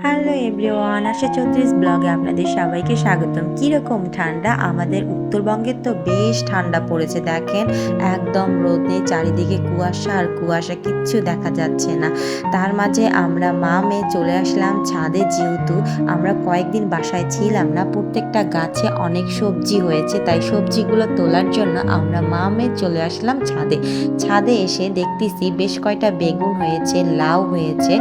Hello everyone, আশা ৩৪ ব্লগে আপনাদের সবাইকে স্বাগতম। কীরকম ঠান্ডা? আমাদের উত্তরবঙ্গে তো বেশ ঠান্ডা পড়েছে। দেখেন একদম রোদে চারিদিকে কুয়াশা আর কুয়াশা, কিচ্ছু দেখা যাচ্ছে না। তার মাঝে আমরা মা মেয়ে চলে আসলাম ছাদে। যেহেতু আমরা কয়েকদিন বাসায় ছিলাম না, প্রত্যেকটা গাছে অনেক সবজি হয়েছে, তাই সবজিগুলো তোলার জন্য আমরা মা মেয়ে চলে আসলাম ছাদে। ছাদে এসে দেখতেছি বেশ কয়টা বেগুন হয়েছে, লাউ হয়েছে।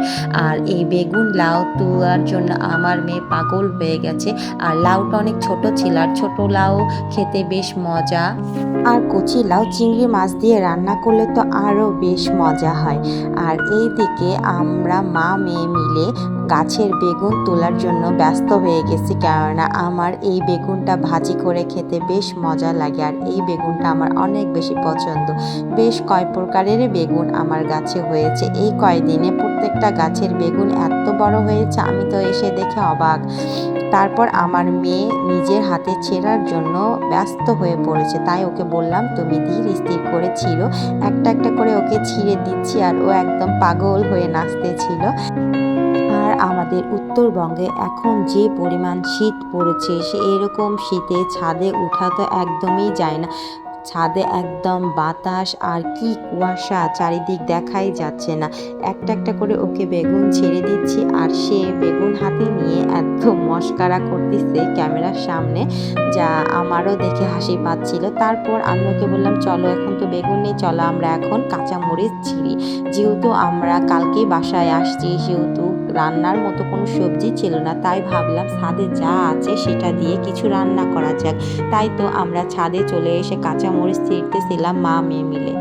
আর এই বেগুন লাউ তোলার জন্য আমার মেয়ে পাগল হয়ে গেছে। আর লাউটা অনেক ছোট ছিল, আর ছোট লাউ খেতে বেশ মজা। আর কচি লাউ চিংড়ি মাছ দিয়ে রান্না করলে তো আরও বেশ মজা হয়। আর এই দিকে আমরা মা মেয়ে মিলে গাছের বেগুন তোলার জন্য ব্যস্ত হয়ে গেছি, কেননা আমার এই বেগুনটা ভাজি করে খেতে বেশ মজা লাগে। আর এই বেগুনটা আমার অনেক বেশি পছন্দ। বেশ কয় প্রকারের বেগুন আমার গাছে হয়েছে। এই কয়দিনে প্রত্যেকটা গাছের বেগুন এত বড় হয়েছে, আমি তো এসে দেখে অবাক। তারপর আমার মেয়ে নিজের হাতে ছেঁড়ার জন্য ব্যস্ত হয়ে পড়েছে, তাই ওকে বললাম তুমি ধীর স্থির করে ছিঁড়ো। একটা একটা করে ওকে ছিঁড়ে দিচ্ছি, আর ও একদম পাগল হয়ে নাচতেছিল। আর আমাদের উত্তরবঙ্গে এখন যে পরিমাণ শীত পড়েছে, সে এরকম শীতে ছাদে ওঠা তো একদমই যায় না। ছাদে একদম বাতাস আর কি কুয়াশা, চারিদিক দেখাই যাচ্ছে না। একটা একটা করে ওকে বেগুন ছেড়ে দিচ্ছি, আর সে বেগুন হাতে নিয়ে একদম মশকারা করতেছে ক্যামেরার সামনে, যা আমারও দেখে হাসি পাচ্ছিল। তারপর আমি ওকে বললাম চলো, এখন তো বেগুন নেই, চলো আমরা এখন কাঁচামরিচ ছিঁড়ি। যেহেতু আমরা কালকেই বাসায় আসছি, সেহেতু রান্নার মতো কোনো সবজি ছিল না, তাই ভাবলাম ছাদে যা আছে সেটা দিয়ে কিছু রান্না করা যাক। তাই তো আমরা ছাদে চলে এসে কাঁচামরিচ ছিঁড়তেছিলাম মা মেয়ে মিলে।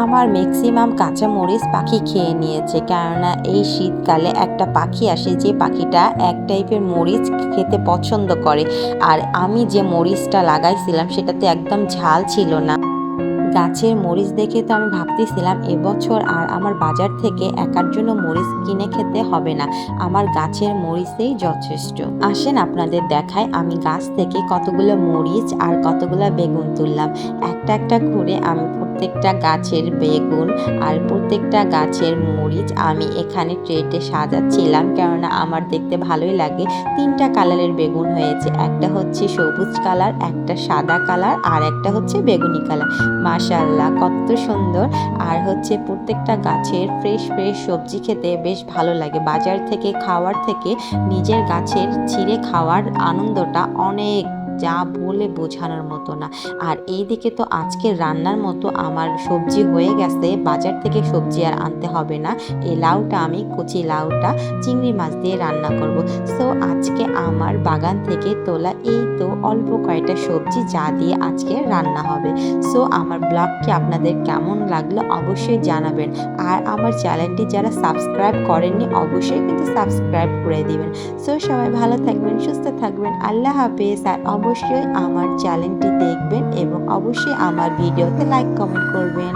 আমার ম্যাক্সিমাম কাঁচামরিচ পাখি খেয়ে নিয়েছে, কেননা এই শীতকালে একটা পাখি আসে যে পাখিটা এক টাইপের মরিচ খেতে পছন্দ করে। আর আমি যে মরিচটা লাগাইছিলাম সেটাতে একদম ঝাল ছিল না। গাছের মরিচ দেখে তো আমি ভাবতেছিলাম এবছর আর আমার বাজার থেকে একার জন্য মরিচ কিনে খেতে হবে না, আমার গাছের মরিচেই যথেষ্ট। আসেন আপনাদের দেখায় আমি গাছ থেকে কতগুলো মরিচ আর কতগুলো বেগুন তুললাম। একটা একটা করে আমি প্রত্যেকটা গাছের বেগুন আর প্রত্যেকটা গাছের মরিচ আমি এখানে ট্রেতে সাজাচ্ছিলাম, কেননা আমার দেখতে ভালোই লাগে। তিনটা কালারের বেগুন হয়েছে, একটা হচ্ছে সবুজ কালার, একটা সাদা কালার, আর একটা হচ্ছে বেগুনি কালার। মাশাআল্লাহ কত সুন্দর। আর হচ্ছে প্রত্যেকটা গাছের ফ্রেশ ফ্রেশ সবজি খেতে বেশ ভালো লাগে। বাজার থেকে খাওয়ার থেকে নিজের গাছের ছিঁড়ে খাওয়ার আনন্দটা অনেক, যা বলে বোঝানোর মতো না। আর এইদিকে তো আজকে রান্নার মতো আমার সবজি হয়ে গেছে, বাজার থেকে সবজি আর আনতে হবে না। এই লাউটা আমি কচি লাউটা চিংড়ি মাছ দিয়ে রান্না করব। সো আজকে আমার বাগান থেকে তোলা এই তো অল্প কয়েকটা সবজি, যা দিয়ে আজকে রান্না হবে। সো আমার ব্লগটি আপনাদের কেমন লাগলো অবশ্যই জানাবেন। আর আমার চ্যানেলটি যারা সাবস্ক্রাইব করেননি অবশ্যই কিন্তু সাবস্ক্রাইব করে দিবেন। সো সবাই ভালো থাকবেন, সুস্থ থাকবেন, আল্লাহ হাফেজ। আর অবশ্যই আমার চ্যানেলটি দেখবেন এবং অবশ্যই আমার ভিডিওতে লাইক কমেন্ট করবেন।